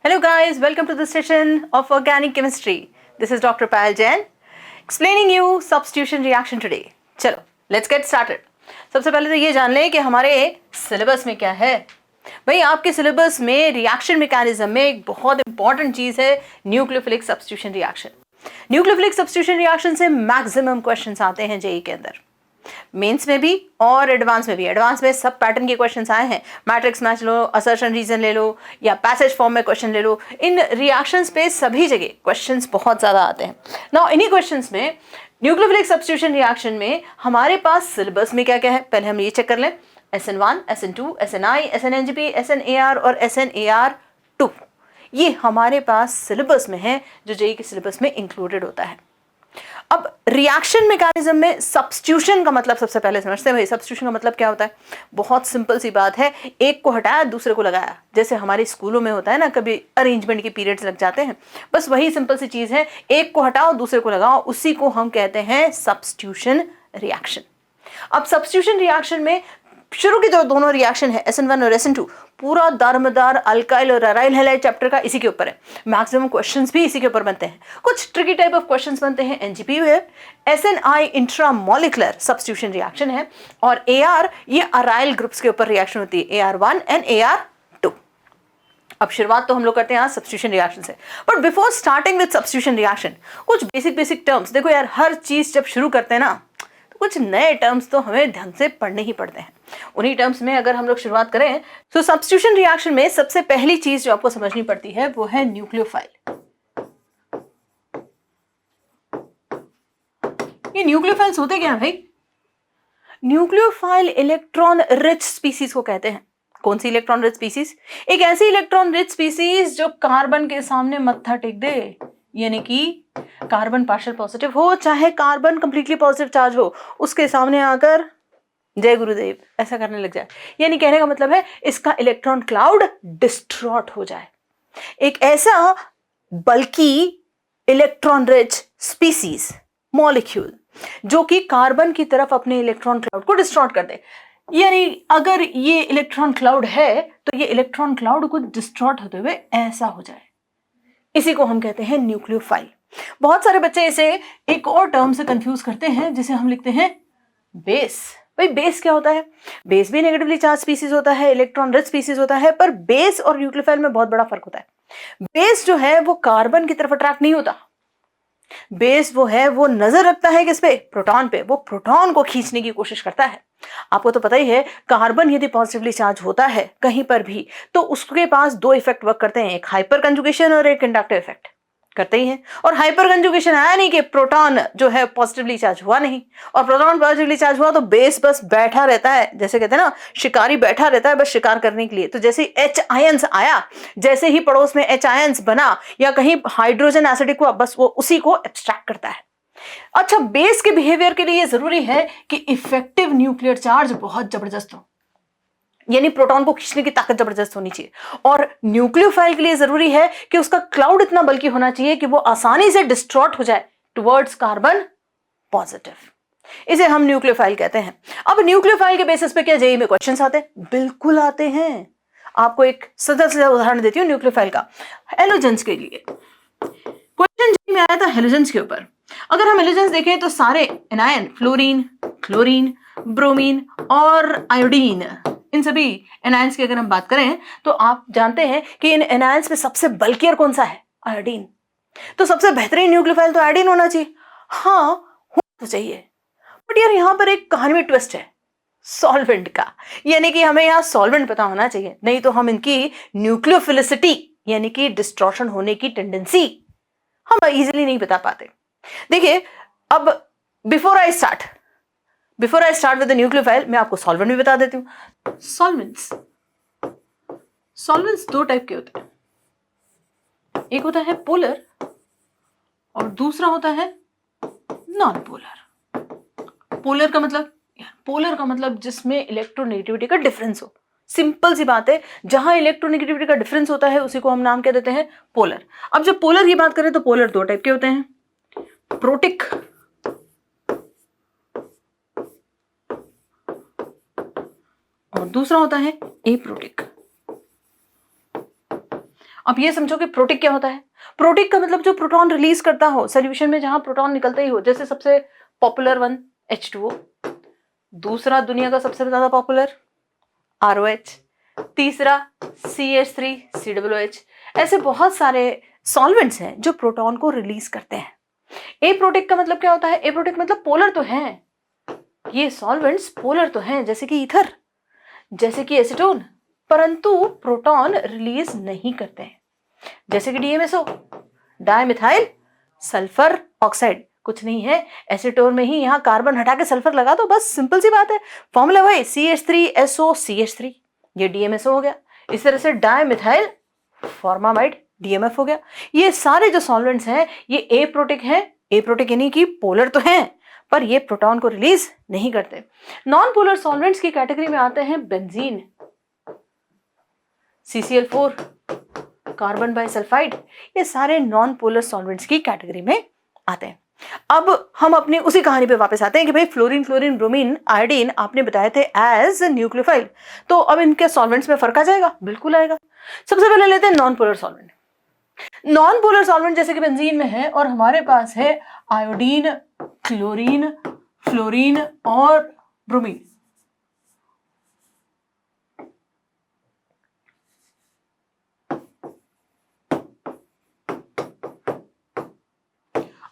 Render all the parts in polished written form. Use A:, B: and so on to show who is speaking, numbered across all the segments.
A: Hello guys, welcome to the session of Organic Chemistry. This is Dr. Payal Jain explaining you substitution reaction today. चलो, let's get started. सबसे पहले तो ये जान लें कि हमारे सिलेबस में क्या है. भाई आपके सिलेबस में रिएक्शन मैकेनिज्म में एक बहुत इंपॉर्टेंट चीज है nucleophilic substitution reaction. Nucleophilic substitution reaction से मैक्सिमम क्वेश्चंस आते हैं जेई के अंदर, मेंस में भी और एडवांस में भी. एडवांस में सब पैटर्न के क्वेश्चंस आए हैं. मैट्रिक्स मैच लो, असर्शन रीजन ले लो या पैसेज फॉर्म में क्वेश्चन ले लो. इन रिएक्शंस पे सभी जगह क्वेश्चंस बहुत ज़्यादा आते हैं. नाउ इन्हीं क्वेश्चंस में न्यूक्लियोफिलिक सब्स्टिट्यूशन रिएक्शन में हमारे पास सिलेबस में क्या क्या है पहले हम ये चेक कर लें. SN1, SN2, SNI, SNNGP, SNAR और SNAR2 ये हमारे पास सिलेबस में है जो जेई के सिलेबस में इंक्लूडेड होता है. अब रिएक्शन मैकेनिज्म में सब्स्टिट्यूशन का मतलब सबसे पहले समझते हैं. भाई सब्स्टिट्यूशन का मतलब क्या होता है? बहुत सिंपल सी बात है, एक को हटाया दूसरे को लगाया. जैसे हमारे स्कूलों में होता है ना, कभी अरेंजमेंट के पीरियड्स लग जाते हैं, बस वही सिंपल सी चीज है. एक को हटाओ दूसरे को लगाओ, उसी को हम कहते हैं सब्स्टिट्यूशन रिएक्शन. अब सब्स्टिट्यूशन रिएक्शन में शुरू की जो दोनों रिएक्शन है SN1 और SN2 पूरा दारमदार अल्काइल और अराइल हैलाइड चैप्टर का इसी के ऊपर है. मैक्सिमम क्वेश्चंस भी इसी के ऊपर बनते हैं. कुछ ट्रिकी टाइप ऑफ क्वेश्चंस बनते हैं NGP है. SNI इंट्रामोलिकुलर सब्स्टिट्यूशन रिएक्शन है और AR ये अराइल ग्रुप्स के ऊपर रिएक्शन होती है, AR1 एंड AR2. अब शुरुआत तो हम लोग करते हैं आज सब्स्टिट्यूशन रिएक्शन से. But before starting with substitution reaction कुछ बेसिक टर्म्स. देखो यार, हर चीज जब शुरू करते हैं ना तो कुछ नए टर्म्स तो हमें ढंग से पढ़ने ही पड़ते हैं. उन्हीं टर्म्स में अगर हम लोग शुरुआत करें तो सब्स्टिट्यूशन रिएक्शन में सबसे पहली चीज जो आपको समझनी पड़ती है वो है न्यूक्लियोफाइल. ये न्यूक्लियोफाइल्स होते क्या है भाई? न्यूक्लियोफाइल इलेक्ट्रॉन रिच स्पीसीज को कहते हैं. कौन सी इलेक्ट्रॉन रिच स्पीसीज? एक ऐसी इलेक्ट्रॉन रिच स्पीसीज जो कार्बन के सामने मत्था टेक दे, यानी कि कार्बन पार्शियल पॉजिटिव हो चाहे कार्बन कंप्लीटली पॉजिटिव चार्ज हो, उसके सामने आकर जय गुरुदेव ऐसा करने लग जाए. यानी कहने का मतलब है इसका इलेक्ट्रॉन क्लाउड डिस्ट्रॉट हो जाए. एक ऐसा बल्कि इलेक्ट्रॉन रिच स्पीसीज मॉलिक्यूल जो कि कार्बन की तरफ अपने इलेक्ट्रॉन क्लाउड को डिस्ट्रॉट कर दे. यानी अगर ये इलेक्ट्रॉन क्लाउड है तो ये इलेक्ट्रॉन क्लाउड को डिस्ट्रॉट होते हुए ऐसा हो जाए, इसी को हम कहते हैं न्यूक्लियोफाइल. बहुत सारे बच्चे इसे एक और टर्म से कंफ्यूज करते हैं जिसे हम लिखते हैं बेस. भाई बेस क्या होता है? बेस भी नेगेटिवली चार्ज स्पीसीज होता है, इलेक्ट्रॉन रिच स्पीसीज होता है, पर बेस और न्यूक्लियोफाइल में बहुत बड़ा फर्क होता है. बेस जो है वो कार्बन की तरफ अट्रैक्ट नहीं होता. बेस वो है, वो नजर रखता है किस पे? प्रोटॉन पे. वो प्रोटॉन को खींचने की कोशिश करता है. आपको तो पता ही है, कार्बन यदि पॉजिटिवली चार्ज होता है कहीं पर भी तो उसके पास दो इफेक्ट वर्क करते हैं, एक हाइपर कंजुगेशन और एक इंडक्टिव इफेक्ट करते ही हैं. और हाइपर कंजुगेशन आया नहीं कि प्रोटॉन जो है पॉजिटिवली चार्ज हुआ नहीं, और प्रोटॉन पॉजिटिवली चार्ज हुआ तो बेस बस बैठा रहता है. जैसे कहते हैं ना, शिकारी बैठा रहता है बस शिकार करने के लिए. तो जैसे H आयंस आया, जैसे ही पड़ोस में H आयंस बना या कहीं हाइड्रोजन एसिडिक हुआ, बस वो उसी को एब्स्ट्रैक्ट करता है. अच्छा, बेस के बिहेवियर के लिए जरूरी है कि इफेक्टिव न्यूक्लियर चार्ज बहुत जबरदस्त हो, यानी प्रोटॉन को खींचने की ताकत जबरदस्त होनी चाहिए. और न्यूक्लियोफाइल के लिए जरूरी है कि उसका क्लाउड इतना बल्कि होना चाहिए कि वो आसानी से डिस्ट्रॉट हो जाए टुवर्ड्स कार्बन पॉजिटिव. इसे हम न्यूक्लियोफाइल कहते हैं. अब न्यूक्लियोफाइल के बेसिस पे क्या जेई में क्वेश्चंस आते हैं? बिल्कुल आते हैं. आपको एक सीधा सीधा उदाहरण देती हूँ न्यूक्लियोफाइल का. हेलोजेंस के लिए क्वेश्चन जेई में आया था हेलोजेंस के ऊपर. अगर हम हेलोजेंस देखें तो सारे एनायन, फ्लोरीन, क्लोरीन, ब्रोमीन और आयोडीन, इन सभी एनायंस की अगर हम बात करें तो आप जानते हैं कि इन एनायंस में सबसे बल्कियर कौन सा है? आयोडीन. तो सबसे बेहतरीन न्यूक्लियोफाइल तो आयोडीन होना चाहिए. हाँ, होना तो चाहिए, बट यार यहां पर एक कहानी में ट्विस्ट है सॉल्वेंट का. यानी कि हमें यहाँ सॉल्वेंट पता होना चाहिए, नहीं तो हम इनकी न्यूक्लियोफिलिसिटी यानी कि डिस्ट्रॉशन होने की टेंडेंसी हम इजीली नहीं बता पाते. देखिए, अब before I start with the nucleophile मैं आपको सॉल्वेंट भी बता देती हूं. सॉल्वेंट्स दो टाइप के होते हैं. एक होता है पोलर और दूसरा होता है नॉन पोलर. पोलर का मतलब जिसमें इलेक्ट्रोनेगेटिविटी का डिफरेंस हो. सिंपल सी बात है, जहां इलेक्ट्रोनेगेटिविटी का डिफरेंस होता है उसी को हम नाम क्या देते हैं? पोलर. अब जब पोलर की बात करें तो पोलर दो टाइप के होते हैं, प्रोटिक और दूसरा होता है एप्रोटिक. अब ये समझो कि प्रोटिक क्या होता है। प्रोटिक का मतलब जो प्रोटॉन रिलीज करता हो सोल्यूशन में, जहां प्रोटॉन निकलता ही हो। जैसे सबसे पॉपुलर वन H2O, दूसरा दुनिया का सबसे ज्यादा पॉपुलर ROH, तीसरा CH3 COOH। ऐसे बहुत सारे सॉल्वेंट्स हैं जो प्रोटॉन को रिलीज करते हैं। एप्रोटिक का मतलब क्या होता है? एप्रोटिक मतलब पोलर तो हैं, ये सॉल्वेंट्स पोलर तो हैं, जैसे कि ईथर, जैसे कि एसीटोन, परंतु प्रोटॉन रिलीज नहीं करते हैं। जैसे कि DMSO, डाइमिथाइल सल्फर ऑक्साइड, कुछ नहीं है, एसीटोन में ही यहाँ कार्बन हटा के सल्फर लगा दो, बस सिंपल सी बात है। फॉर्मूला वही CH3SO CH3, ये DMSO हो गया। इस तरह से डाइमिथाइल फॉर्मामाइड DMF हो गया। ये सारे जो सॉल्वेंट्स हैं ये एप्रोटिक हैं। एप्रोटिक यानी कि पोलर तो हैं पर ये प्रोटॉन को रिलीज नहीं करते। नॉन पोलर सॉल्वेंट्स की कैटेगरी में आते हैं बेंजीन, CCl4, कार्बन बाइसल्फाइड, ये सारे नॉन पोलर सॉल्वेंट्स की कैटेगरी में आते हैं। अब हम अपनी उसी कहानी पे वापस आते हैं कि भाई फ्लोरीन, क्लोरीन, ब्रोमीन, आयोडीन आपने बताए थे एज न्यूक्लियोफाइल, तो अब इनके सॉल्वेंट्स में फर्क आ जाएगा? बिल्कुल आएगा। सबसे पहले लेते हैं non polar solvent. Non polar solvent जैसे कि बेंजीन में है, और हमारे पास है आयोडीन, क्लोरीन, फ्लोरीन और ब्रोमीन।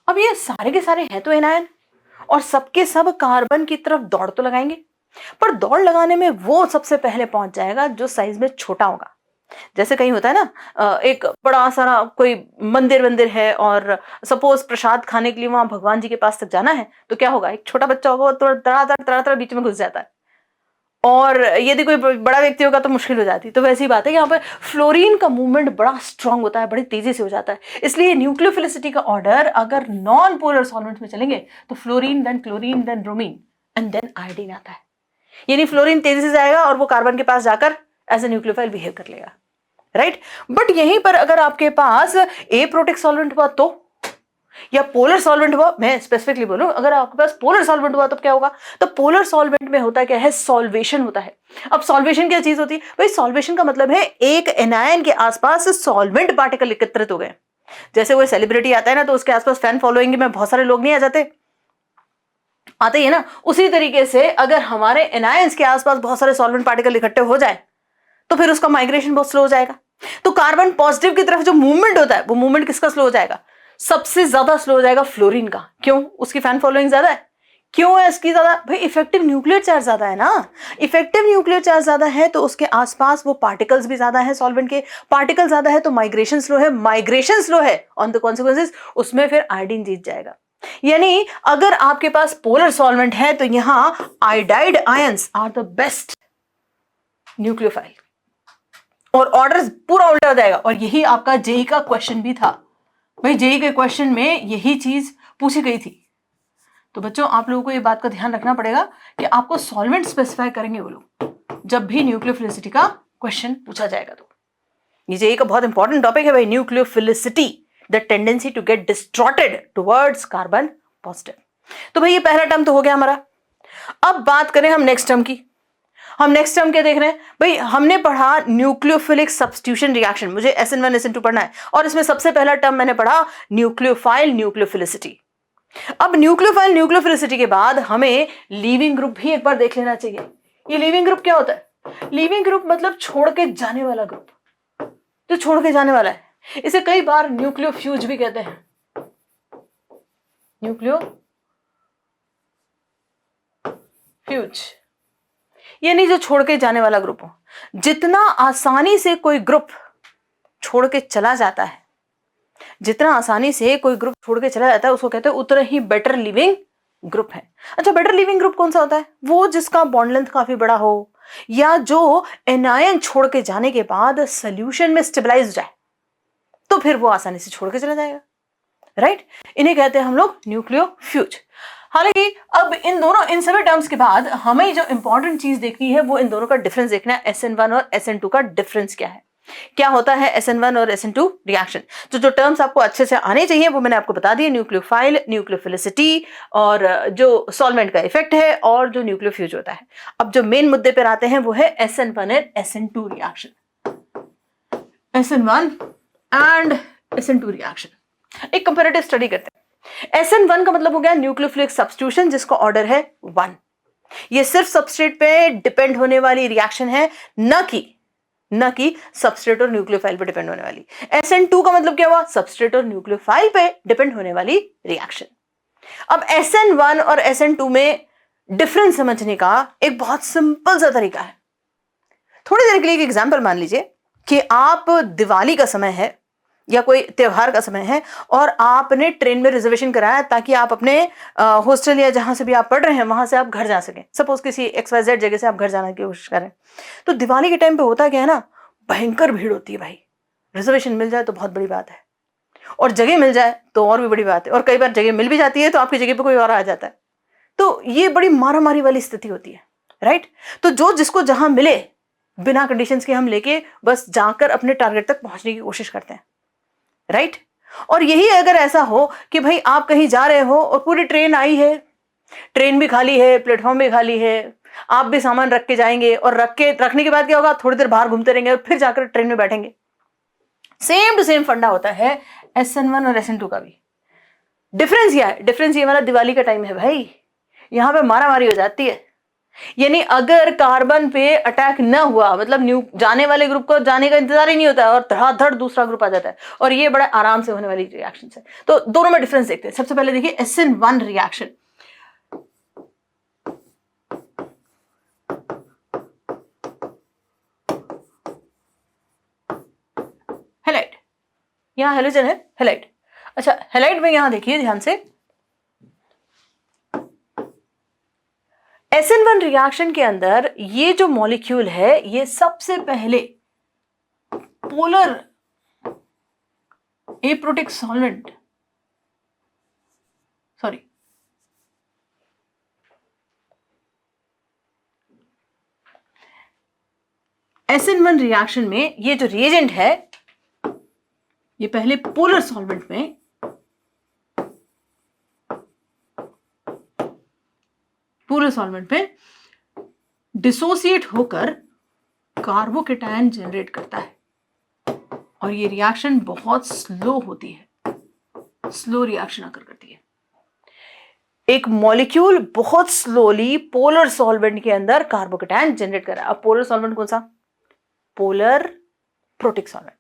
A: अब ये सारे के सारे हैं तो एनायन, और सबके सब कार्बन की तरफ दौड़ तो लगाएंगे, पर दौड़ लगाने में वो सबसे पहले पहुंच जाएगा जो साइज में छोटा होगा। जैसे कहीं होता है ना, एक बड़ा सारा कोई मंदिर है और सपोज प्रसाद खाने के लिए वहां भगवान जी के पास तक जाना है, तो क्या होगा? एक छोटा बच्चा होगा तो तड़ा बीच में घुस जाता है, और यदि कोई बड़ा व्यक्ति होगा तो मुश्किल हो जाती है। तो वैसी बात है, यहाँ पर फ्लोरीन का मूवमेंट बड़ा स्ट्रांग होता है, बड़ी तेजी से हो जाता है। इसलिए न्यूक्लियोफिलिसिटी का ऑर्डर अगर नॉन पोलर सॉल्वेंट्स में चलेंगे तो fluorine, then chlorine, then bromine and then iodine आता है। यानी फ्लोरीन तेजी से जाएगा और वो कार्बन के पास जाकर एज ए न्यूक्लियोफाइल बिहेव कर लेगा, राइट। बट यहीं पर अगर आपके पास एप्रोटिक सॉल्वेंट हुआ तो, या पोलर सॉल्वेंट हुआ, मैं स्पेसिफिकली बोलूं, अगर आपके पास पोलर सॉल्वेंट हुआ तो क्या होगा? तो पोलर सॉल्वेंट में होता क्या है? सॉल्वेशन होता है। अब सॉल्वेशन क्या चीज होती है भाई? सॉल्वेशन का मतलब है एक एनायन के आसपास सॉल्वेंट पार्टिकल एकत्रित हो गए। जैसे कोई सेलिब्रिटी आता है ना, तो उसके आसपास फैन फॉलोइंग में बहुत सारे लोग नहीं आ जाते, आते ही है ना। उसी तरीके से अगर हमारे एनायंस के आसपास बहुत सारे सॉल्वेंट पार्टिकल इकट्ठे हो जाए तो फिर उसका माइग्रेशन बहुत स्लो हो जाएगा। तो कार्बन पॉजिटिव की तरफ जो मूवमेंट होता है, वो मूवमेंट किसका स्लो हो जाएगा? सबसे ज्यादा स्लो हो जाएगा फ्लोरीन का। क्यों? उसकी फैन फॉलोइंग ज्यादा है। क्यों है इसकी ज्यादा? भाई इफेक्टिव न्यूक्लियर चार्ज ज्यादा है ना। इफेक्टिव न्यूक्लियर चार्ज ज्यादा है तो उसके आसपास वो पार्टिकल्स भी ज्यादा है, सॉल्वेंट के पार्टिकल ज्यादा है, तो माइग्रेशन स्लो है। माइग्रेशन स्लो है, ऑन द कॉन्सिक्वेंसेस उसमें फिर आयोडीन जीत जाएगा। यानी अगर आपके पास पोलर सॉल्वेंट है तो यहां iodide ions are the best nucleophile, और ऑर्डर पूरा उल्टा हो जाएगा। और यही आपका जेई का क्वेश्चन भी था भाई। जेई के क्वेश्चन में यही चीज पूछी गई थी। तो बच्चों आप लोगों को ये बात का ध्यान रखना पड़ेगा कि आपको सॉल्वेंट स्पेसिफाई करेंगे वो लोग जब भी न्यूक्लियोफिलिसिटी का क्वेश्चन पूछा जाएगा। तो ये जेई का बहुत इंपॉर्टेंट टॉपिक है भाई, nucleophilicity, the tendency to get distorted towards carbon positive. तो भाई ये पहला टर्म तो हो गया हमारा। अब बात करें हम नेक्स्ट टर्म की। हम नेक्स्ट टर्म क्या देख रहे हैं भाई? हमने पढ़ा न्यूक्लियोफिलिक सब्स्टिट्यूशन रिएक्शन, मुझे SN1 SN2 पढ़ना है, और इसमें सबसे पहला टर्म मैंने पढ़ा न्यूक्लियोफाइल न्यूक्लियोफिलिसिटी। अब न्यूक्लियोफाइल न्यूक्लियोफिलिसिटी के बाद हमें लीविंग ग्रुप भी एक बार देख लेना चाहिए। ये लीविंग ग्रुप क्या होता है? लीविंग ग्रुप मतलब छोड़ के जाने वाला ग्रुप, जो छोड़ के जाने वाला है। इसे कई बार न्यूक्लियोफ्यूज भी कहते हैं। न्यूक्लियोफ्यूज यानी जो छोड़ के जाने वाला ग्रुप हो। जितना आसानी से कोई ग्रुप छोड़ के चला जाता है, जितना आसानी से कोई ग्रुप छोड़ के चला जाता है, उसको कहते हैं उतना ही बेटर लिविंग ग्रुप है। अच्छा, बेटर लिविंग ग्रुप कौन सा होता है? वो जिसका बॉन्ड लेंथ काफी बड़ा हो, या जो एनायन छोड़ के जाने के बाद सोल्यूशन में स्टेबलाइज हो जाए, तो फिर वो आसानी से छोड़ के चला जाएगा, राइट। इन्हें कहते हैं हम लोग न्यूक्लियोफ्यूज। हालांकि अब इन सभी टर्म्स के बाद हमें जो इंपॉर्टेंट चीज देखनी है वो इन दोनों का डिफरेंस देखना है। SN1 और SN2 का डिफरेंस क्या है, क्या होता है SN1 और SN2 रिएक्शन। जो टर्म्स आपको अच्छे से आने चाहिए वो मैंने आपको बता दिए, न्यूक्लियोफाइल, न्यूक्लियोफिलिसिटी, और जो सॉल्वेंट का इफेक्ट है, और जो न्यूक्लियोफ्यूज होता है। अब जो मेन मुद्दे पर आते हैं वो है SN1 and SN2 reaction. SN1 and SN2 reaction. एक कंपैरेटिव स्टडी करते हैं। SN1 का मतलब हो गया न्यूक्लियोफिलिक सब्स्टिट्यूशन, जिसका ऑर्डर है 1। ये सिर्फ सबस्ट्रेट पे डिपेंड होने वाली रिएक्शन है, न कि सबस्ट्रेट और न्यूक्लियोफाइल पे डिपेंड होने वाली। SN2 का मतलब क्या हुआ? सबस्ट्रेट और न्यूक्लियोफाइल पे डिपेंड होने वाली रिएक्शन। अब SN1 और SN2 में डिफरेंस समझने का एक बहुत सिंपल सा तरीका है। थोड़ी देर के लिए एक एग्जांपल मान लीजिए कि आप दिवाली का समय है या कोई त्योहार का समय है और आपने ट्रेन में रिजर्वेशन कराया ताकि आप अपने हॉस्टल या जहां से भी आप पढ़ रहे हैं वहां से आप घर जा सकें। सपोज किसी XYZ जगह से आप घर जाने की कोशिश करें, तो दिवाली के टाइम पे होता क्या है ना, भयंकर भीड़ होती है भाई। रिजर्वेशन मिल जाए तो बहुत बड़ी बात है, और जगह मिल जाए तो और भी बड़ी बात है, और कई बार जगह मिल भी जाती है तो आपकी जगह पर कोई और आ जाता है, तो ये बड़ी मारामारी वाली स्थिति होती है, राइट। तो जो जिसको जहां मिले बिना कंडीशंस के हम लेके बस जाकर अपने टारगेट तक पहुंचने की कोशिश करते हैं, राइट। और यही अगर ऐसा हो कि भाई आप कहीं जा रहे हो और पूरी ट्रेन आई है, ट्रेन भी खाली है, प्लेटफॉर्म भी खाली है, आप भी सामान रख के जाएंगे और रखने के बाद क्या होगा, थोड़ी देर बाहर घूमते रहेंगे और फिर जाकर ट्रेन में बैठेंगे। सेम टू सेम फंडा होता है SN1 और SN2 का भी। डिफरेंस क्या है? डिफरेंस ये वाला दिवाली का टाइम है भाई, यहां पे मारामारी हो जाती है। यानी अगर कार्बन पे अटैक न हुआ, मतलब जाने वाले ग्रुप को जाने का इंतजार ही नहीं होता है और धड़ाधड़ दूसरा ग्रुप आ जाता है, और ये बड़ा आराम से होने वाली रिएक्शन है। तो दोनों में डिफरेंस देखते हैं। सबसे पहले देखिए SN1 रिएक्शन। हैलाइड, यहां हेलोजन है, हैलाइड। अच्छा, हैलाइड में यहां देखिए ध्यान से, SN1 रिएक्शन के अंदर ये जो मॉलिक्यूल है ये सबसे पहले polar aprotic solvent, sorry SN1 reaction में ये जो रिएजेंट है ये पहले पोलर सॉल्वेंट में डिसोसिएट होकर कार्बोकेटायन जनरेट करता है, और ये रिएक्शन बहुत स्लो होती है, स्लो रिएक्शन आकर करती है। एक मॉलिक्यूल बहुत स्लोली पोलर सॉल्वेंट के अंदर कार्बोकेटायन जनरेट कर रहा है। अब पोलर सॉल्वेंट कौन सा? Polar protic solvent.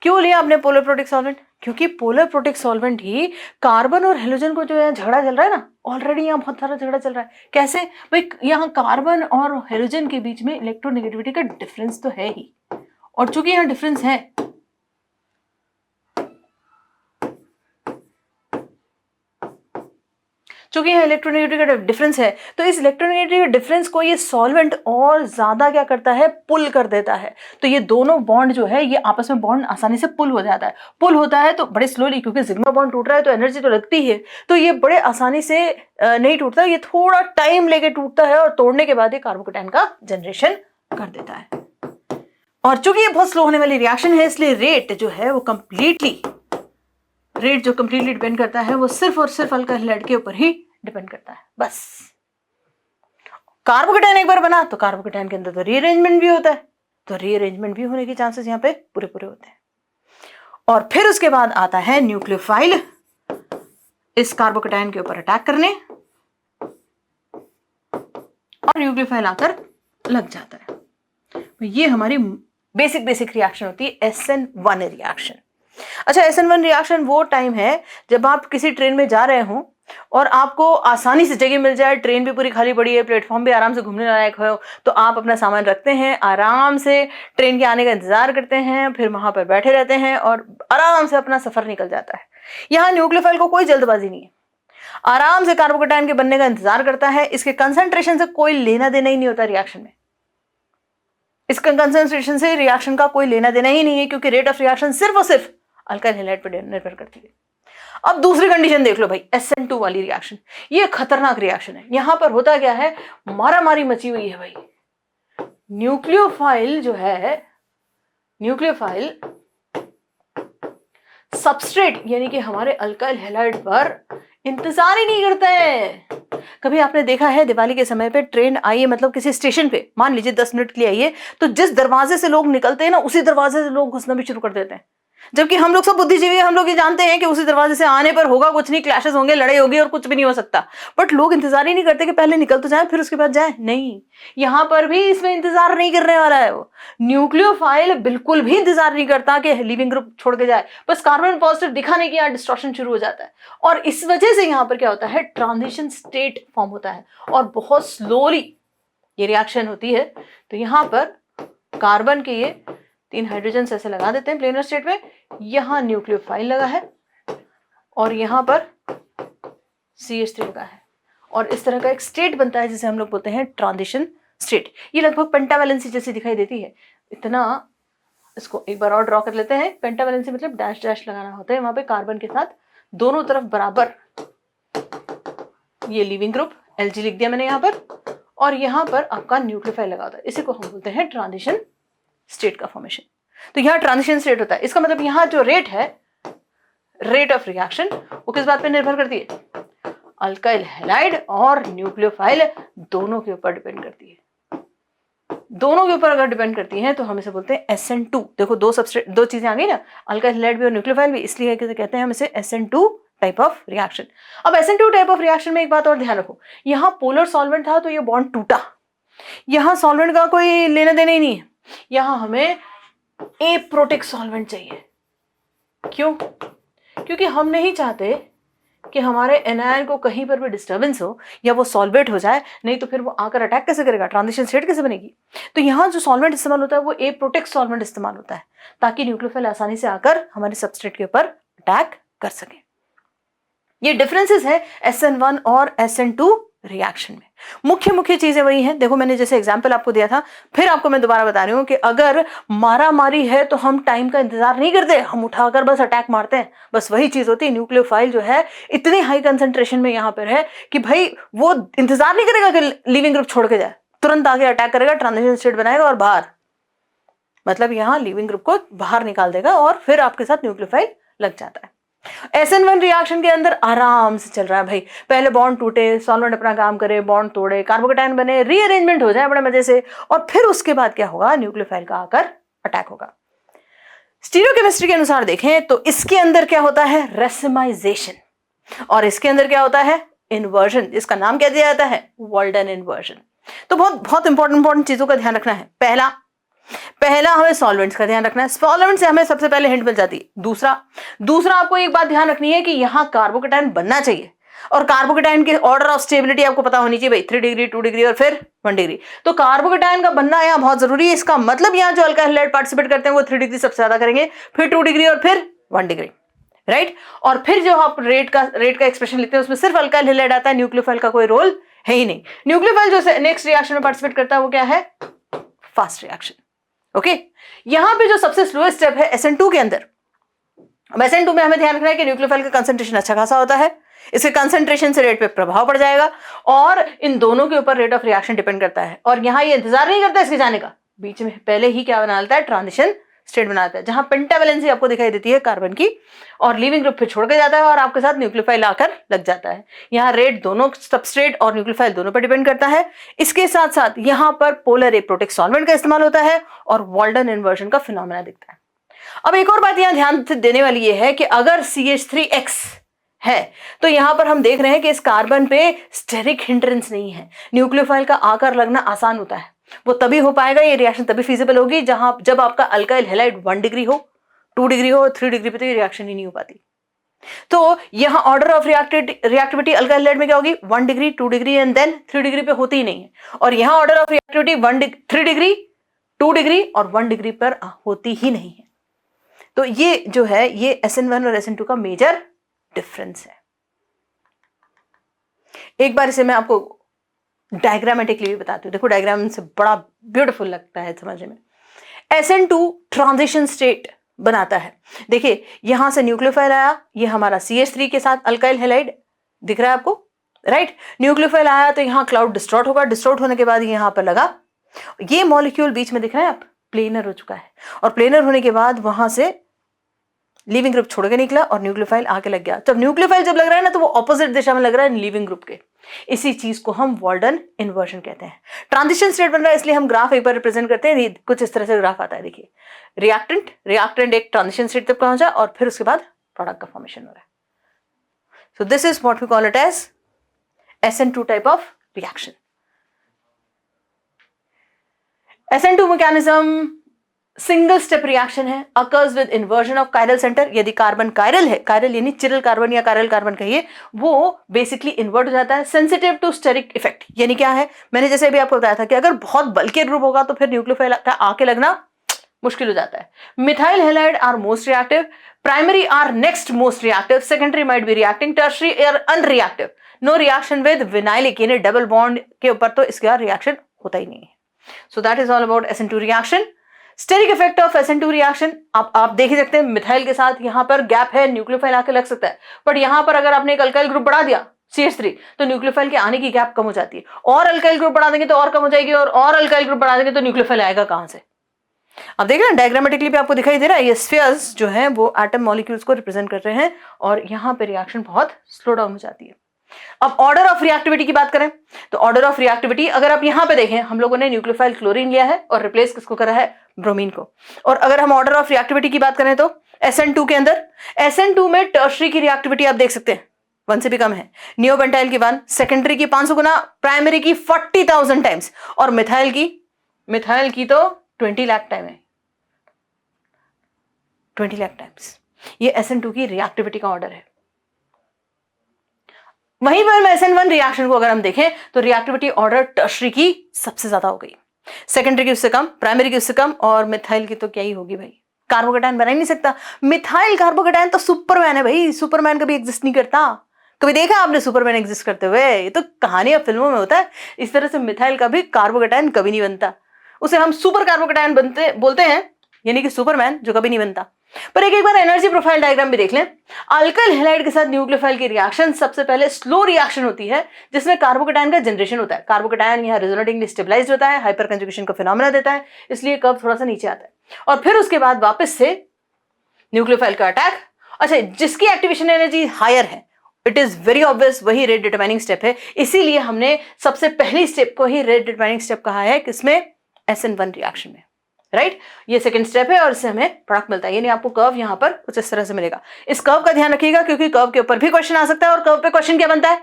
A: क्यों लिया आपने पोलर प्रोटिक सॉल्वेंट? क्योंकि पोलर प्रोटिक सॉल्वेंट ही कार्बन और हेलोजन को जो है झगड़ा चल रहा है ना, ऑलरेडी यहाँ बहुत सारा झगड़ा चल रहा है। कैसे भाई? यहाँ कार्बन और हेलोजन के बीच में इलेक्ट्रोनेगेटिविटी का डिफरेंस तो है ही, और चूंकि यहाँ डिफरेंस है चूंकि यहाँ इलेक्ट्रोनेगेटिविटी का डिफरेंस है, तो इस इलेक्ट्रोनेगेटिविटी डिफरेंस को ये सॉल्वेंट और ज्यादा क्या करता है? पुल कर देता है। तो ये दोनों बॉन्ड जो है ये आपस में बॉन्ड आसानी से पुल हो जाता है। पुल होता है तो बड़े स्लोली, क्योंकि सिग्मा बॉन्ड टूट रहा है तो एनर्जी तो लगती है, तो ये बड़े आसानी से नहीं टूटता, ये थोड़ा टाइम लेके टूटता है, और तोड़ने के बाद ये कार्बोकेटायन का जनरेशन कर देता है। और चूंकि ये बहुत स्लो होने वाली रिएक्शन है, इसलिए रेट जो कंप्लीटली डिपेंड करता है वो सिर्फ और सिर्फ अल्काइल हैलाइड के ऊपर ही डिपेंड करता है, बस। कार्बोकेटायन एक बार बना तो कार्बोकेटायन के अंदर तो रीअरेंजमेंट भी होता है, तो रीअरेंजमेंट भी होने के चांसेस यहाँ पे पूरे होते हैं। और फिर उसके बाद आता है न्यूक्लियोफाइल इस कार्बोकेटायन के ऊपर अटैक करने, और न्यूक्लियोफाइल आकर लग जाता है। ये हमारी बेसिक रिएक्शन होती है SN1 रिएक्शन। अच्छा, SN1 रिएक्शन वो टाइम है जब आप किसी ट्रेन में जा रहे हो और आपको आसानी से जगह मिल जाए, ट्रेन भी पूरी खाली पड़ी है, प्लेटफॉर्म भी आराम से घूमने लायक हो, तो आप अपना सामान रखते हैं, आराम से ट्रेन के आने का इंतजार करते हैं, फिर वहां पर बैठे रहते हैं और आराम से अपना सफर निकल जाता है। यहाँ न्यूक्लियोफाइल को कोई जल्दबाजी नहीं है, आराम से कार्बोकेटायन के बनने का इंतजार करता है। इसके कंसंट्रेशन से कोई लेना देना ही नहीं होता रिएक्शन में, इसका कंसंट्रेशन से रिएक्शन का कोई लेना देना ही नहीं है, क्योंकि रेट ऑफ रिएक्शन सिर्फ और सिर्फ अल्काइल हैलाइड पर निर्भर करती है। अब दूसरी कंडीशन देख लो भाई, SN2 वाली रिएक्शन, ये खतरनाक रिएक्शन है। यहां पर होता क्या है, मारामारी मची हुई है भाई। न्यूक्लियोफाइल जो है, न्यूक्लियोफाइल सबस्ट्रेट यानी कि हमारे अल्काइल हैलाइड पर इंतजार ही नहीं करता है। कभी आपने देखा है दिवाली के समय पे ट्रेन आई है, मतलब किसी स्टेशन पे मान लीजिए 10 मिनट के लिए आई है, तो जिस दरवाजे से लोग निकलते हैं ना उसी दरवाजे से लोग घुसना भी शुरू कर देते हैं। जबकि हम लोग सब बुद्धिजीवी, हम लोग ये जानते हैं कि उसी दरवाजे से आने पर होगा कुछ नहीं, क्लैशेस होंगे, लड़ाई होगी और कुछ भी नहीं हो सकता। बट लोग इंतजार ही नहीं करते कि पहले निकल तो जाए फिर उसके बाद जाए। नहीं, यहां पर भी इसमें इंतजार नहीं करने वाला है वो। न्यूक्लियोफाइल बिल्कुल भी इंतजार नहीं करता कि लिविंग ग्रुप छोड़ के जाए, बस कार्बन पॉजिटिव दिखाने की यहाँ डिस्ट्रक्शन शुरू हो जाता है। और इस वजह से यहाँ पर क्या होता है, ट्रांजिशन स्टेट फॉर्म होता है और बहुत स्लोली ये रिएक्शन होती है। तो यहाँ पर कार्बन के ये 3 हाइड्रोजन ऐसे लगा देते हैं प्लेनर स्टेट में, यहां न्यूक्लियोफाइल लगा है और यहां पर CH3 लगा है और इस तरह का एक स्टेट बनता है जिसे हम लोग बोलते हैं ट्रांजिशन स्टेट। ये लगभग पेंटावैलेंसी जैसी दिखाई देती है। इतना इसको एक बार और ड्रॉ कर लेते हैं। पेंटावैलेंसी मतलब डैश डैश लगाना होता है वहां पे कार्बन के साथ दोनों तरफ बराबर। ये लिविंग ग्रुप Lg लिख दिया मैंने यहाँ पर और यहाँ पर आपका न्यूक्लियोफाइल लगा होता है। इसी को हम बोलते हैं ट्रांजिशन स्टेट का फॉर्मेशन। तो यहाँ ट्रांजिशन स्टेट होता है। इसका मतलब यहाँ जो रेट है, रेट ऑफ रिएक्शन, वो किस बात पे निर्भर करती है, अल्काइल हैलाइड और न्यूक्लियोफाइल दोनों के ऊपर डिपेंड करती है। दोनों के ऊपर अगर डिपेंड करती है तो हम इसे बोलते हैं SN2। देखो दो चीजें आ गई ना, अल्काइल हैलाइड भी और न्यूक्लियोफाइल भी, इसलिए कहते हैं हम इसे SN2 टाइप ऑफ रिएक्शन। अब SN2 टाइप ऑफ रिएक्शन में एक बात और ध्यान रखो, यहाँ पोलर सॉल्वेंट था तो ये बॉन्ड टूटा, यहाँ सॉल्वेंट का कोई लेना देना ही नहीं है, यहाँ हमें एप्रोटिक सॉल्वेंट चाहिए। क्यों? क्योंकि हम नहीं चाहते कि हमारे एनायन को कहीं पर भी डिस्टर्बेंस हो या वो सॉल्वेट हो जाए, नहीं तो फिर वो आकर अटैक कैसे करेगा, ट्रांजिशन स्टेट कैसे बनेगी। तो यहाँ जो सॉल्वेंट इस्तेमाल होता है वो एप्रोटिक सॉल्वेंट इस्तेमाल होता है ताकि न्यूक्लियोफाइल आसानी से आकर हमारे सबस्ट्रेट के ऊपर अटैक कर सके। ये डिफरेंसेस है SN1 और SN2 रिएक्शन में। मुख्य चीजें वही हैं। देखो मैंने जैसे एग्जांपल आपको दिया था, फिर आपको मैं दोबारा बता रही हूँ कि अगर मारा मारी है तो हम टाइम का इंतजार नहीं करते, हम उठाकर बस अटैक मारते हैं। बस वही चीज होती है, न्यूक्लियोफाइल जो है इतनी हाई कंसंट्रेशन में यहाँ पर है कि भाई वो इंतजार नहीं करेगा कि लिविंग ग्रुप छोड़ के जाए, तुरंत आगे अटैक करेगा, ट्रांजिशन स्टेट बनाएगा और बाहर, मतलब यहाँ लिविंग ग्रुप को बाहर निकाल देगा और फिर आपके साथ न्यूक्लियोफाइल लग जाता है। SN1 रिएक्शन के अंदर आराम से चल रहा है भाई, पहले बॉन्ड टूटे, सॉल्वेंट अपना काम करे, बॉन्ड तोड़े, कार्बोकेटायन बने, रीअरेंजमेंट हो जाए बड़े मजे से, और फिर उसके बाद क्या होगा, न्यूक्लियोफाइल का आकर अटैक होगा। स्टीरियोकेमिस्ट्री के अनुसार देखें तो इसके अंदर क्या होता है, रेसिमाइजेशन, और इसके अंदर क्या होता है, इन्वर्जन। इसका नाम क्या दिया जाता है, वाल्डन इन्वर्जन। तो बहुत इंपॉर्टेंट चीजों का ध्यान रखना है। पहला हमें सॉल्वेंट्स का ध्यान रखना है, सॉल्वेंट से हमें सबसे पहले हिंट मिल जाती है। दूसरा आपको एक बात ध्यान रखनी है कि यहाँ कार्बोकेटायन बनना चाहिए, और कार्बोकेटायन के ऑर्डर ऑफ स्टेबिलिटी आपको पता होनी चाहिए भाई, 3 डिग्री 2 डिग्री और फिर 1 डिग्री। तो कार्बोकेटायन का बनना यहाँ बहुत जरूरी है। इसका मतलब यहाँ जो अल्काइल हैलाइड पार्टिसिपेट करते हैं वो 3 डिग्री सबसे ज्यादा करेंगे, फिर 2 डिग्री और फिर 1 डिग्री, राइट। और फिर जो आप रेट का एक्सप्रेशन लिखते हैं उसमें सिर्फ अल्काइल हैलाइड आता है, न्यूक्लियोफाइल का कोई रोल है ही नहीं। न्यूक्लियोफाइल जो नेक्स्ट रिएक्शन में पार्टिसिपेट करता है वो क्या है, फास्ट रिएक्शन। ओके, यहां पे जो सबसे स्लोएस्ट स्टेप है SN2 के अंदर। अब SN2 में हमें ध्यान रखना है कि न्यूक्लियोफाइल का कंसंट्रेशन अच्छा खासा होता है, इसके कंसंट्रेशन से रेट पे प्रभाव पड़ जाएगा, और इन दोनों के ऊपर रेट ऑफ रिएक्शन डिपेंड करता है। और यहां ये इंतजार नहीं करता इसके जाने का, बीच में पहले ही क्या बना लेता है, ट्रांजिशन स्टेट बनाता है, जहां पेंटावैलेंसी आपको दिखाई देती है कार्बन की, और लिविंग ग्रुप फिर छोड़ के जाता है और आपके साथ न्यूक्लियोफाइल आकर लग जाता है। यहाँ रेट दोनों सबस्ट्रेट और न्यूक्लियोफाइल दोनों पर डिपेंड करता है। इसके साथ साथ यहाँ पर पोलर एप्रोटिक सॉल्वेंट का इस्तेमाल होता है और वाल्डन इन्वर्जन का फिनोमेना दिखता है। अब एक और बात यहाँ ध्यान देने वाली ये है कि अगर CH3X है तो यहाँ पर हम देख रहे हैं कि इस कार्बन पे स्टेरिक हिंड्रेंस नहीं है, न्यूक्लियोफाइल का आकर लगना आसान होता है। वो तभी हो पाएगा, ये रिएक्शन तभी फिजिबल होगी जब आपका अल्काइल हैलाइड 1 डिग्री हो, 2 डिग्री हो, 3 डिग्री पे तो ये रिएक्शन ही नहीं हो पाती। तो यहाँ order of reactivity alkyl halide में क्या होगी, 1 degree 2 degree and then 3 degree पे होती ही नहीं है, और यहाँ order of reactivity 3 degree 2 degree और 1 डिग्री पर होती ही नहीं है। तो ये जो है ये SN1 और SN2 का मेजर डिफरेंस है। एक बार इसे मैं आपको डायग्रामेटिकली भी बताती हूँ। देखो डायग्राम से बड़ा ब्यूटीफुल लगता है समझने में। SN2 ट्रांजिशन स्टेट बनाता है। देखिए यहां से न्यूक्लियोफाइल आया, ये हमारा CH3 के साथ अल्काइल हैलाइड दिख रहा है आपको, राइट। न्यूक्लियोफाइल आया तो यहाँ क्लाउड डिस्टॉर्ट होगा, डिस्टॉर्ट होने के बाद यहाँ पर लगा, ये मॉलिक्यूल बीच में दिख रहा है आप, प्लेनर हो चुका है, और प्लेनर होने के बाद वहां से लिविंग ग्रुप छोड़ के निकला और न्यूक्लियोफाइल आके लग गया। जब न्यूक्लियोफाइल जब लग रहा है ना तो वो ऑपोजिट दिशा में लग रहा है लिविंग ग्रुप के, इसी चीज को हम वाल्डन इन्वर्जन कहते हैं। ट्रांजिशन स्टेट बन रहा है इसलिए हम ग्राफ एक बार रिप्रेजेंट करते हैं, कुछ इस तरह से ग्राफ आता है। देखिए रिएक्टेंट एक ट्रांजिशन स्टेट तक पहुंचा और फिर उसके बाद प्रोडक्ट का फॉर्मेशन हो रहा है। So this is what we call it as SN2 type of reaction. SN2 mechanism single step reaction है, occurs with inversion of chiral centre. यदि कार्बन कायरल है, कायरल यानी चिरल कार्बन या कायरल कार्बन कहिए, वो बेसिकली इन्वर्ट हो जाता है। सेंसिटिव टू स्टेरिक इफेक्ट, यानी क्या है, मैंने जैसे अभी आपको बताया था कि अगर बहुत बल्कि ग्रुप होगा तो फिर न्यूक्लियोफाइल का आके लगना मुश्किल हो जाता है। Methyl halide are most reactive, primary are next most reactive, secondary might be reacting, tertiary are unreactive. No reaction with vinylic यानी डबल बॉन्ड के ऊपर तो इसका रिएक्शन होता ही नहीं है। So that is all about SN2 reaction. Steric effect of SN2 reaction आप देख ही सकते हैं, मिथाइल के साथ यहां पर गैप है, न्यूक्लियोफाइल आके लग सकता है, बट यहां पर अगर आपने एक अल्काइल ग्रुप बढ़ा दिया CH3 तो न्यूक्लियोफाइल के आने की गैप कम हो जाती है, और अल्काइल ग्रुप बढ़ा देंगे तो और कम हो जाएगी, और अल्काइल ग्रुप बढ़ा देंगे तो न्यूक्लियोफाइल आएगा कहां से। अब देख रहे हैं डायग्रामेटिकली भी आपको दिखाई दे रहा है, ये स्फीयर्स जो है वो एटम मॉलिक्यूल्स को रिप्रेजेंट कर रहे हैं और यहां पे रिएक्शन बहुत स्लो डाउन हो जाती है। अब ऑर्डर ऑफ रिएक्टिविटी की बात करें तो ऑर्डर ऑफ रिएक्टिविटी अगर आप यहां पे देखें, हम लोगों ने न्यूक्लियोफाइल क्लोरीन लिया है और रिप्लेस किसको करा है, ब्रोमीन को। और अगर हम ऑर्डर ऑफ रिएक्टिविटी की बात करें तो SN2 के अंदर, SN2 में टर्शरी की रिएक्टिविटी आप देख सकते हैं 1 से भी कम है, नियोबेंटाइल की 1, सेकेंडरी की 500 गुना, प्राइमरी की 40,000 टाइम्स, और मिथाइल की तो 20 लाख टाइम है, 20 लाख टाइम्स। ये SN2 की रिएक्टिविटी का ऑर्डर है। वहीं पर SN1 रिएक्शन को अगर हम देखें तो रिएक्टिविटी ऑर्डर टर्शरी की सबसे ज्यादा हो गई, सेकेंडरी की उससे कम, प्राइमरी की उससे कम, और मिथाइल की तो क्या ही होगी भाई, कार्बोकेटायन बना ही नहीं सकता। मिथाइल कार्बोकेटायन तो सुपरमैन है भाई, सुपरमैन कभी एग्जिस्ट नहीं करता। कभी देखा आपने सुपरमैन एग्जिस्ट करते हुए? ये तो कहानी अब फिल्मों में होता है। इस तरह से मिथाइल का भी कार्बोकेटायन कभी नहीं बनता, उसे हम सुपर कार्बोकेटायन बोलते हैं, यानी कि सुपरमैन जो कभी नहीं बनता। पर एक बार एनर्जी प्रोफाइल डायग्राम भी देख लें। अल्काइल हैलाइड के साथ न्यूक्लियोफाइल की रिएक्शन सबसे पहले स्लो रिएक्शन होती है, जिसमें कार्बोकेटायन का जनरेशन होता है। कार्बोकेटायन यहाँ रेजोनेटिंगली स्टेबलाइज्ड होता है, हाइपर कंजुगेशन का फिनोमेना देता है, इसलिए कर्व थोड़ा सा नीचे आता है, और फिर उसके बाद वापस से न्यूक्लियोफाइल का अटैक। अच्छा, जिसकी एक्टिवेशन एनर्जी हायर है, इट इज वेरी ऑब्वियस वही रेट डिटरमाइनिंग स्टेप है, इसीलिए हमने सबसे पहली स्टेप को ही रेट डिटरमाइनिंग स्टेप कहा है, किसमें, SN1 रिएक्शन में, राइट। ये सेकंड स्टेप है और इससे हमें प्रोडक्ट मिलता है, यानी आपको कर्व यहां पर कुछ इस तरह से मिलेगा। इस कर्व का ध्यान रखिएगा क्योंकि कर्व के ऊपर भी क्वेश्चन आ सकता है, और कर्व पे क्वेश्चन क्या बनता है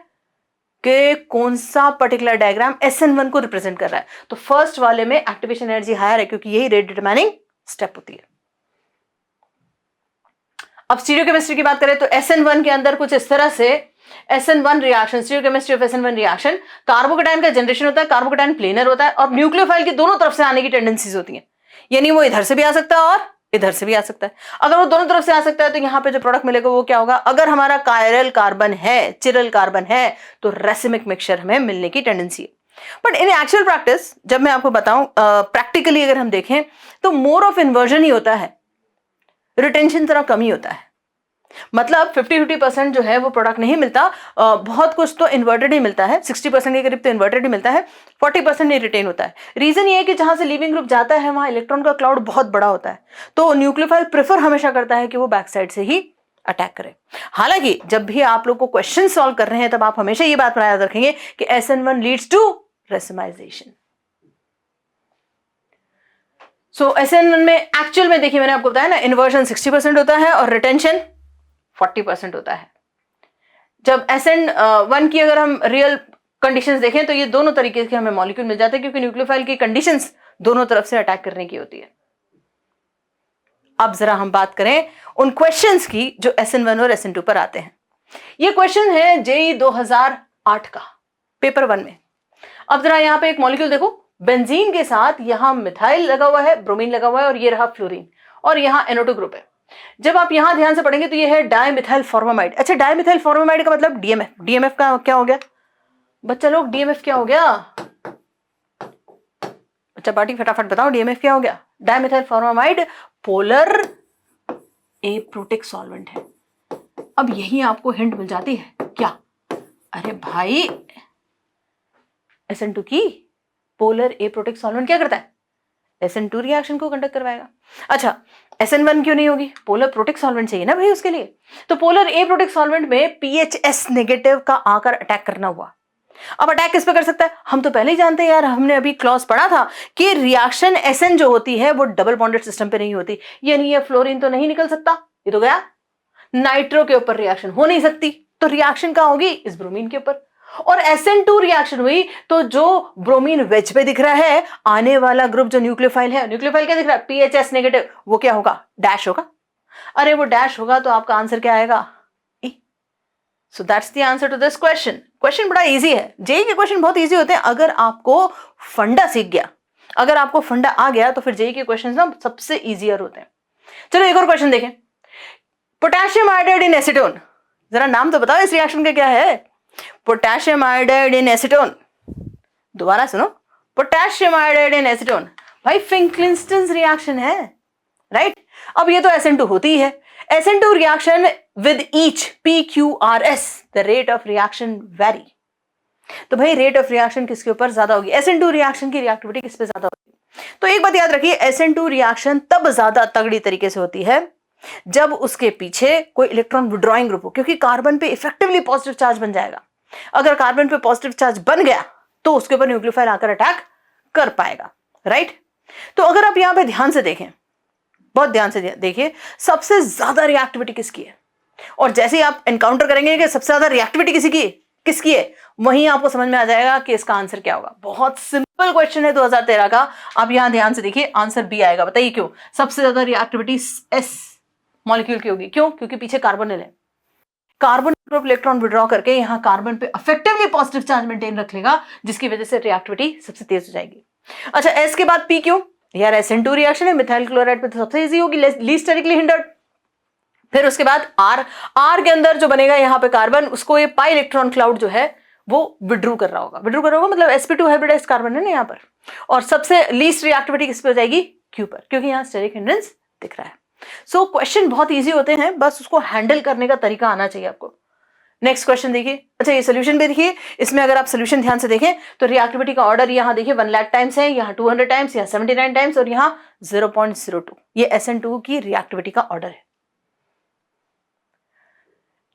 A: कि कौन सा पर्टिकुलर डायग्राम SN1 को रिप्रेजेंट कर रहा है। तो फर्स्ट वाले में एक्टिवेशन एनर्जी हायर है क्योंकि यही रेट डिटरमाइनिंग स्टेप होती है। अब स्टीरियोकेमिस्ट्री की बात करें तो SN1 के अंदर कुछ इस तरह से SN1 reaction, stereochemistry of SN1 reaction, carbocation का जनरेशन होता है, कार्बोकेटायन प्लेनर होता है, और न्यूक्लियोफाइल की दोनों तरफ से आने की टेंडेंसीज होती हैं, यानी वो इधर से भी आ सकता है और इधर से भी आ सकता है। अगर वो दोनों तरफ से आ सकता है तो यहां पे जो प्रोडक्ट मिलेगा वो क्या होगा, अगर हमारा कायरल कार्बन है, चिरल कार्बन है, तो रेसिमिक मिक्सचर हमें मिलने की टेंडेंसी है। बट इन एक्चुअल प्रैक्टिस जब मैं आपको बताऊं, प्रैक्टिकली अगर हम देखें तो मोर ऑफ इन्वर्जन ही होता है, रिटेंशन थोड़ा कम ही होता है। मतलब 50-50% जो है वो प्रोडक्ट नहीं मिलता, बहुत कुछ तो इन्वर्टेड ही मिलता है, 60% के करीब तो इन्वर्टेड ही मिलता है, 40% नहीं रिटेन होता है। रीजन ये है कि जहां से लीविंग ग्रुप जाता है वहां इलेक्ट्रॉन का क्लाउड बहुत बड़ा होता है, तो न्यूक्लियोफाइल प्रेफर हमेशा करता है कि वो बैक साइड से ही अटैक करे। हालांकि जब भी आप लोग को क्वेश्चन सॉल्व कर रहे हैं तब आप हमेशा ये बात याद रखेंगे कि SN1 leads to racemisation. So SN1 में एक्चुअल में देखिए, मैंने आपको बताया ना, इन्वर्जन 60% होता है और रिटेंशन 40% होता है। जब SN1 की अगर हम रियल कंडीशंस देखें तो ये दोनों तरीके के हमें मॉलिक्यूल मिल जाते हैं, क्योंकि न्यूक्लियोफाइल की कंडीशंस दोनों तरफ से अटैक करने की होती है। अब जरा हम बात करें उन क्वेश्चंस की जो SN1 और SN2 पर आते हैं। ये क्वेश्चन है JEE 2008 का, पेपर 1 में। अब जरा यहां पे एक मॉलिक्यूल देखो, बेंजीन के साथ यहां मिथाइल लगा हुआ है, ब्रोमीन लगा हुआ है, और ये रहा फ्लोरीन, और यहां NO2 ग्रुप है। जब आप यहां ध्यान से पढ़ेंगे तो ये है डाइमिथाइल फॉर्मामाइड। अच्छा, डाइमिथाइल फॉर्मामाइड का मतलब DMF। DMF का क्या हो गया बच्चा लोग, DMF क्या हो गया बच्चा पार्टी, फटाफट बताओ DMF क्या हो गया। Dimethyl formamide polar aprotic solvent है। अब यही आपको हिंट मिल जाती है क्या, अरे भाई SN2 की पोलर एप्रोटिक सॉल्वेंट क्या करता है, SN2 रिएक्शन को कंडक्ट करवाएगा। अच्छा, SN1 क्यों नहीं होगी, पोलर प्रोटिक सॉल्वेंट चाहिए ना भाई उसके लिए। तो पोलर एप्रोटिक सॉल्वेंट में PHS नेगेटिव का आकर अटैक करना हुआ, अब अटैक किस पे कर सकता है? हम तो पहले ही जानते हैं यार, हमने अभी क्लॉज पढ़ा था कि रिएक्शन एसएन जो होती है वो डबल बॉन्डेड सिस्टम पे नहीं होती, यानी ये फ्लोरीन तो नहीं निकल सकता, ये तो गया। नाइट्रो के ऊपर रिएक्शन हो नहीं सकती, तो रिएक्शन कहां होगी? इस ब्रोमीन के ऊपर। और SN2 रिएक्शन हुई तो जो ब्रोमीन वेज पे दिख रहा है, आने वाला ग्रुप जो न्यूक्लियोफाइल है, न्यूक्लियोफाइल क्या दिख रहा है? PHS नेगेटिव, वो क्या होगा? डैश होगा। अरे वो डैश होगा तो आपका आंसर क्या आएगा? E। So that's the answer to this question. Question बड़ा इजी है, जेई के क्वेश्चन बहुत इजी होते हैं अगर आपको फंडा सीख गया, अगर आपको फंडा आ गया तो फिर जेई के क्वेश्चन ना सबसे इजियर होते हैं। चलो एक और क्वेश्चन देखें। पोटेशियम आयोडाइड इन एसीटोन, जरा नाम तो बताओ इस रिएक्शन का क्या है? पोटेशियम आयोडाइड इन एसीटोन, दोबारा सुनो, पोटेशियम आयोडाइड इन एसीटोन, भाई फिंकलिस्टन्स रिएक्शन है, राइट? अब ये तो SN2 होती है, SN2 reaction with each PQRS the rate of reaction very. तो भाई रेट ऑफ रिएक्शन किसके ऊपर ज्यादा होगी? SN2 रिएक्शन की रिएक्टिविटी किस पे ज्यादा होगी? तो एक बात याद रखिए, SN2 रिएक्शन तब ज्यादा तगड़ी तरीके से होती है जब उसके पीछे कोई इलेक्ट्रॉन विड्रॉइंग ग्रुप हो, क्योंकि कार्बन पे इफेक्टिवली पॉजिटिव चार्ज बन जाएगा। अगर कार्बन पे पॉजिटिव चार्ज बन गया तो उसके ऊपर न्यूक्लियोफाइल आकर अटैक कर पाएगा, राइट? तो अगर आप यहां पे ध्यान से देखें, बहुत ध्यान से देखिए, सबसे ज्यादा रिएक्टिविटी किसकी है? और जैसे ही आप एनकाउंटर करेंगे कि सबसे ज्यादा रिएक्टिविटी किसकी है, वहीं आपको समझ में आ जाएगा कि इसका आंसर क्या होगा। बहुत सिंपल क्वेश्चन है 2013 का, आप यहां ध्यान से देखिए, आंसर बी आएगा। बताइए क्यों? सबसे ज्यादा रिएक्टिविटी एस मॉलिक्यूल की होगी। क्यों? क्योंकि पीछे कार्बन है, कार्बन ग्रुप इलेक्ट्रॉन विड्रॉ करके यहां कार्बन पे इफेक्टिवली पॉजिटिव चार्ज मेंटेन रख लेगा, जिसकी वजह से रिएक्टिविटी सबसे तेज हो जाएगी। अच्छा, एस के बाद पी क्यों? यार SN2 रिएक्शन है, मिथाइल क्लोराइड पे तो सबसे इजी होगी, लीस्ट स्टेरिकली हिंडर्ड। फिर उसके बाद आर के अंदर जो बनेगा यहाँ पे कार्बन, उसको ये पाई इलेक्ट्रॉन क्लाउड जो है वो विड्रू कर रहा होगा, मतलब sp2 हाइब्रिडाइज्ड कार्बन है ना यहाँ पर। और सबसे लीस्ट रिएक्टिविटी किस पे हो जाएगी? क्यू पर, क्योंकि यहाँ स्टेरिक हिंड्रेंस दिख रहा है। सो क्वेश्चन बहुत इजी होते हैं, बस उसको हैंडल करने का तरीका आना चाहिए आपको। नेक्स्ट क्वेश्चन देखिए। अच्छा, ये सोल्यूशन भी देखिए, इसमें अगर आप सोल्यूशन ध्यान से देखें तो रिएक्टिविटी का ऑर्डर यहाँ देखिए 1 लाख टाइम्स है, यहाँ 200 टाइम्स, यहाँ 79 टाइम्स और यहाँ 0.02। ये SN2 की रिएक्टिविटी का ऑर्डर है।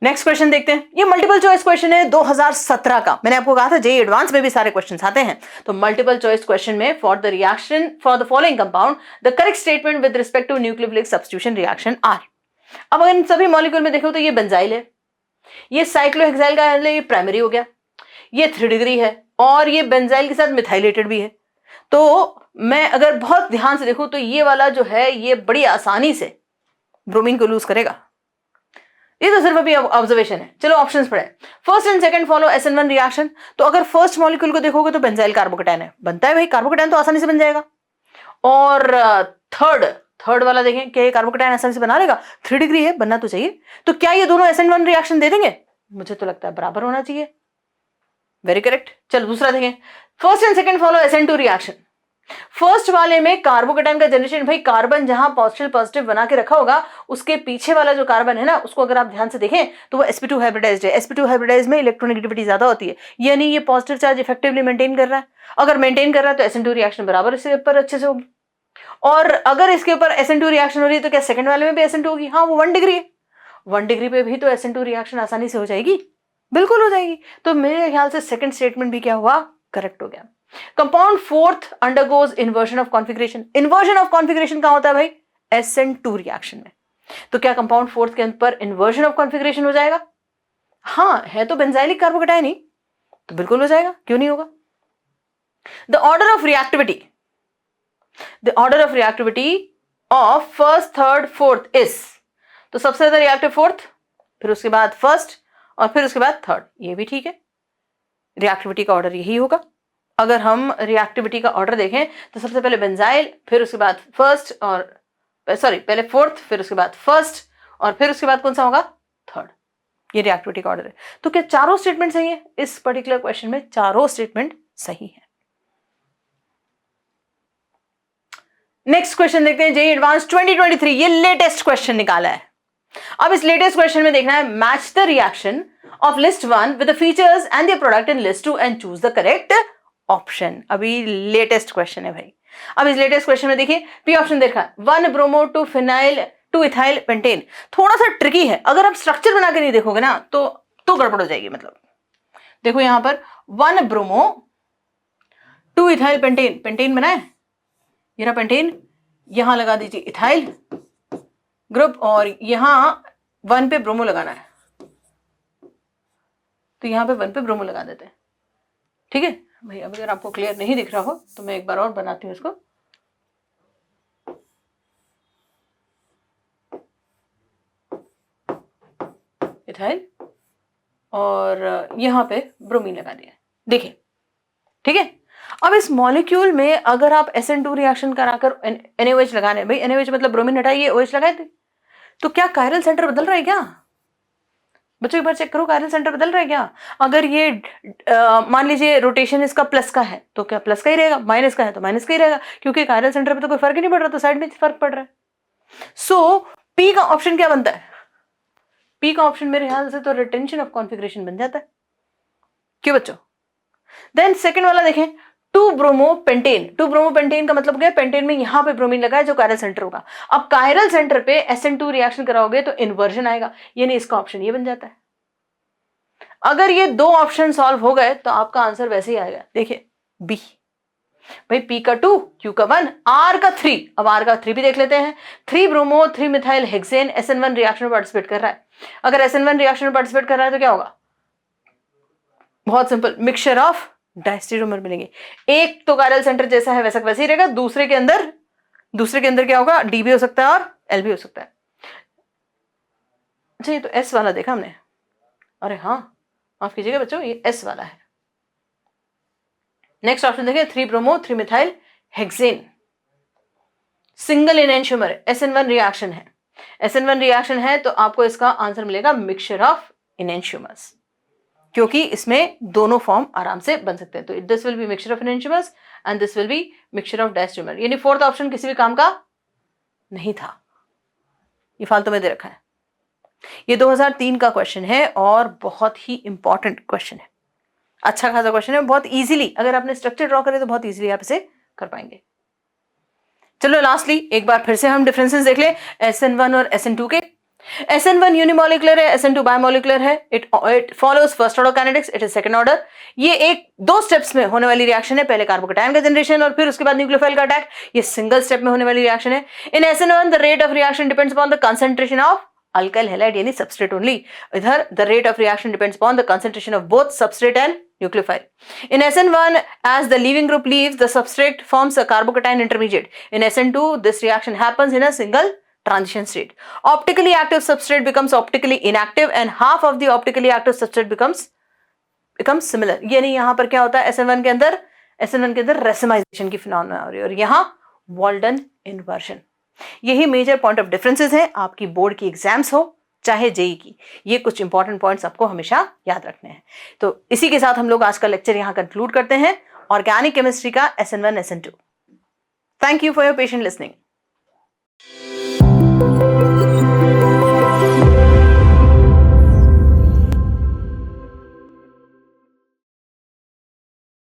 A: नेक्स्ट क्वेश्चन देखते हैं। ये मल्टीपल चॉइस क्वेश्चन है 2017 का। मैंने आपको कहा था जेईई एडवांस में भी सारे क्वेश्चंस आते हैं, तो मल्टीपल चॉइस क्वेश्चन में for the reaction for the following compound the correct statement with respect to nucleophilic substitution reaction are. अब अगर इन सभी मॉलिक्यूल में देखो तो ये बेंजाइल है, ये साइक्लोहेक्साइल का ये प्राइमरी हो गया, ये 3 डिग्री है और ये बेंजाइल के साथ मिथाइलेटेड भी है। तो मैं अगर बहुत ध्यान से देखूं तो ये वाला जो है ये बड़ी आसानी से ब्रोमीन को लूज करेगा। ये तो सिर्फ अभी ऑब्जर्वेशन है। चलो ऑप्शंस पढ़े। First and second follow SN1 reaction. तो अगर फर्स्ट मॉलिक्यूल को देखोगे तो बेंजाइल कार्बोकेटाइन है, बनता है भाई, कार्बोकेटाइन तो आसानी से बन जाएगा। और थर्ड वाला देखें, क्या ये कार्बोकेटाइन आसानी से बना लेगा? 3 डिग्री है, बनना तो चाहिए। तो क्या ये दोनों SN1 रिएक्शन दे देंगे? मुझे तो लगता है बराबर होना चाहिए। Very correct. चलो दूसरा देखें, first and second follow SN2 reaction. First वाले में कार्बोकेटाइन का जनरेशन, भाई कार्बन जहां पॉजिटिव बना के रखा होगा उसके पीछे वाला जो कार्बन है ना, उसको अगर आप ध्यान से देखें तो वो sp2 हाइब्रिडाइज्ड है। sp2 हाइब्रिडाइज्ड में इलेक्ट्रोनेगेटिविटी ज्यादा होती है, यानी ये पॉजिटिव चार्ज इफेक्टिवली मेंटेन कर रहा है। अगर मेंटेन कर रहा है तो SN2 रिएक्शन बराबर इसके ऊपर अच्छे से होगी। और अगर इसके ऊपर SN2 रिएक्शन हो रही है तो क्या सेकंड वाले में भी SN2 होगी? हाँ, वो 1 डिग्री है, 1 डिग्री पे भी तो SN2 रिएक्शन आसानी से हो जाएगी, बिल्कुल हो जाएगी। तो मेरे ख्याल से सेकंड स्टेटमेंट भी क्या हुआ? करेक्ट हो गया। Compound fourth undergoes inversion of configuration. Inversion of configuration कहां होता है भाई? SN2 रिएक्शन में। तो क्या कंपाउंड फोर्थ के ऊपर इन्वर्जन ऑफ कॉन्फिगरेशन हो जाएगा? हाँ, है तो बेंजाइलिक कार्बोकेटाइन ही, तो बिल्कुल हो जाएगा, क्यों नहीं होगा। The order of reactivity of first third fourth is, तो सबसे ज्यादा रिएक्टिव फोर्थ, फिर उसके बाद फर्स्ट और फिर उसके बाद थर्ड। ये भी ठीक है, रिएक्टिविटी का ऑर्डर यही होगा। अगर हम रिएक्टिविटी का ऑर्डर देखें तो सबसे पहले बेंजाइल, फिर उसके बाद पहले फोर्थ, फिर उसके बाद फर्स्ट और फिर उसके बाद कौन सा होगा? थर्ड। ये रिएक्टिविटी का ऑर्डर है। तो क्या चारों स्टेटमेंट सही है? इस पर्टिकुलर क्वेश्चन में चारों स्टेटमेंट सही है। नेक्स्ट क्वेश्चन देखते हैं, जेईई एडवांस 2023, ये लेटेस्ट क्वेश्चन निकाला है। अब इस लेटेस्ट क्वेश्चन में देखना है, match the reaction of list 1 with the features and the product in list 2 and choose the correct option. अभी लेटेस्ट क्वेश्चन है भाई। अब इस लेटेस्ट क्वेश्चन में देखिए, पी ऑप्शन देखा है 1 bromo to phenyl two ethyl pentane. थोड़ा सा ट्रिकी है, अगर आप स्ट्रक्चर बना के नहीं देखोगे ना तो गड़बड़ हो जाएगी। मतलब देखो यहां पर 1 ब्रोमो 2 इथाइल पेंटेन, पेंटेन बना है, ये रहा पेंटेन, यहां लगा दीजिए इथाइल ग्रुप और यहां 1 पे ब्रोमो लगाना है, तो यहां पे 1 पे ब्रोमो लगा देते हैं। ठीक है भाई, अब अगर आपको क्लियर नहीं दिख रहा हो तो मैं एक बार और बनाती हूं इसको। इथाइल और यहां पे ब्रोमीन लगा दिया, देखिए ठीक है। अब इस मॉलिक्यूल में अगर आप SN2 रिएक्शन कराकर NaOH लगाने, भाई NaOH मतलब ब्रोमीन हटाइए, OH लगाए थे, तो क्या कायरल सेंटर बदल रहा है क्या? बच्चों एक बार चेक करो, कायरल सेंटर बदल रहा है क्या? अगर ये मान लीजिए रोटेशन इसका प्लस का है तो क्या प्लस का ही रहेगा, माइनस का है तो माइनस का ही रहेगा, क्योंकि कायरल सेंटर पे तो कोई फर्क ही नहीं पड़ रहा, तो साइड में फर्क पड़ रहा है। सो पी का ऑप्शन क्या बनता है? पी का ऑप्शन मेरे ख्याल से तो रिटेंशन ऑफ कॉन्फिगरेशन बन जाता है, क्यों बच्चों? देन सेकंड वाला देखें, 2 ब्रोमो पेंटेन, 2 ब्रोमो पेंटेन का मतलब क्या है? पेंटेन में यहां पे ब्रोमीन लगा है जो कायरल सेंटर होगा। अब कायरल सेंटर पे SN2 रिएक्शन कराओगे तो इन्वर्जन आएगा, यानी इसका ऑप्शन ये बन जाता है। अगर ये 2 ऑप्शन सॉल्व हो गए तो आपका आंसर वैसे ही आएगा, देखिए बी। भाई पी का 2, क्यू का 1, आर का 3। अब आर का 3 भी देख लेते हैं। 3 bromo 3 methyl hexane SN1 reaction में पार्टिसिपेट कर रहा है। अगर SN1 रिएक्शन में पार्टिसिपेट कर रहा है तो क्या होगा? बहुत सिंपल, मिक्सचर ऑफ डायस्टेरोमर मिलेंगे। एक तो कायरल सेंटर जैसा है वैसा वैसे ही रहेगा, दूसरे के अंदर क्या होगा? डी भी हो सकता है और एल भी हो सकता है। अच्छा ये तो एस वाला देखा हमने, अरे हाँ माफ कीजिएगा बच्चों, ये एस वाला है। नेक्स्ट ऑप्शन देखिए, 3 ब्रोमो 3 मिथाइल हेक्सेन, सिंगल एनेंटियोमर है, SN1 रिएक्शन है। SN1 रिएक्शन है तो आपको इसका आंसर मिलेगा मिक्सचर ऑफ एनेंटियोमर्स, क्योंकि इसमें दोनों फॉर्म आराम से बन सकते हैं। तो this will be mixture of enantiomers and this will be mixture of diastereomer, यानी फोर्थ ऑप्शन किसी भी काम का नहीं था, ये फालतू में दे रखा है। ये 2003 का क्वेश्चन है और बहुत ही इंपॉर्टेंट क्वेश्चन है, अच्छा खासा क्वेश्चन है, बहुत इजीली अगर आपने स्ट्रक्चर ड्रॉ करे तो बहुत इजीली आप इसे कर पाएंगे। चलो लास्टली एक बार फिर से हम डिफरेंसेस देख ले SN1 और SN2 के। SN1 यूनिमोलिकुलर है, SN2 बायोमोलिकुलर है। It follows first order kinetics, it is second order. ये एक 2 स्टेप्स में होने वाली रिएक्शन है, पहले कार्बोकैटायन का जनरेशन और फिर उसके बाद न्यूक्लियोफाइल का अटैक। ये सिंगल स्टेप में होने वाली रिएक्शन है। इन SN1 the rate of reaction depends upon the concentration of alkyl halide यानी सबस्ट्रेट ओनली। इधर the rate of reaction depends upon the concentration of both substrate and nucleophile. In SN1, as the leaving group leaves, the substrate forms a carbocation intermediate. In SN2, this reaction happens in a single transition state. Optically active substrate becomes optically inactive and half of the optically active substrate becomes similar. यानी यहाँ पर क्या होता है? SN1 के अंदर racemization की phenomena हो रही है और यहाँ Walden inversion. यही मेजर पॉइंट ऑफ डिफरेंसेस है आपकी बोर्ड की एग्जाम्स हो चाहे जेई की, ये कुछ इंपॉर्टेंट पॉइंट्स आपको हमेशा याद रखने हैं। तो इसी के साथ हम लोग आज का लेक्चर यहाँ कंक्लूड करते हैं, ऑर्गेनिक केमिस्ट्री का SN1 SN2। Thank you for your patient listening.